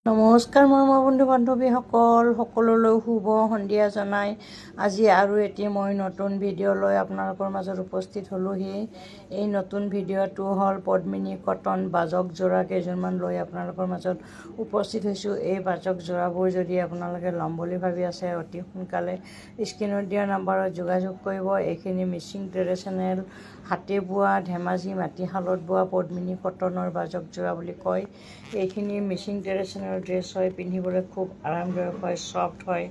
নমস্কাৰ মৰমৰ বন্ধু বান্ধৱীসকল, সকলোলৈ শুভ সন্ধিয়া জনাই আজি আৰু এটি মই নতুন ভিডিঅ' লৈ আপোনালোকৰ মাজত উপস্থিত হ'লোহি। এই নতুন ভিডিঅ'টো হ'ল পদ্মিনী কটন বাজক যোৰা কেইযোৰমান লৈ আপোনালোকৰ মাজত উপস্থিত হৈছোঁ। এই বাজক যোৰাবোৰ যদি আপোনালোকে ল'ম বুলি ভাবি আছে, অতি সোনকালে স্ক্ৰীনত দিয়া নাম্বাৰত যোগাযোগ কৰিব। এইখিনি মিচিং ট্ৰেডিশ্যনেল হাতে বোৱা ধেমাজি মাটিশালত বোৱা পদ্মিনী কটনৰ বাজক যোৰা বুলি কয়। এইখিনি মিচিং ট্ৰেডিশ্যনেল ড্ৰেছ হয়, পিন্ধিবলৈ খুব আৰামদায়ক হয়, ছফ্ট হয়,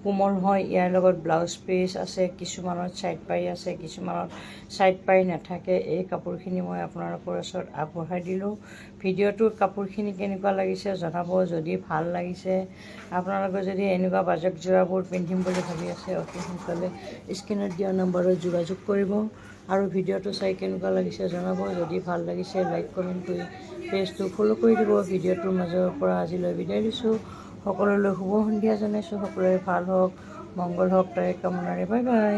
কোমল হয়। ইয়াৰ লগত ব্লাউজ পিচ আছে, কিছুমানত ছাইড পাৰি আছে, কিছুমানত ছাইড পাৰি নাথাকে। এই কাপোৰখিনি মই আপোনালোকৰ ওচৰত আগবঢ়াই দিলোঁ। ভিডিঅ'টোৰ কাপোৰখিনি কেনেকুৱা লাগিছে জনাব। যদি ভাল লাগিছে, আপোনালোকে যদি এনেকুৱা বাজক যোৰাবোৰ পিন্ধিম বুলি ভাবি আছে, অতি সোনকালে স্ক্ৰীনত দিয়া নম্বৰত যোগাযোগ কৰিব আৰু ভিডিঅ'টো চাই কেনেকুৱা লাগিছে জনাব। যদি ভাল লাগিছে লাইক কমেণ্ট কৰি পেজটো ফ'ল' কৰি দিব। ভিডিঅ'টোৰ মাজৰ পৰা আজিলৈ বিদায় দিছোঁ। সকলোলৈ শুভ সন্ধিয়া জনাইছোঁ। সকলোৰে ভাল হওক, মংগল হওক তাৰে কামনাৰে। Bye bye.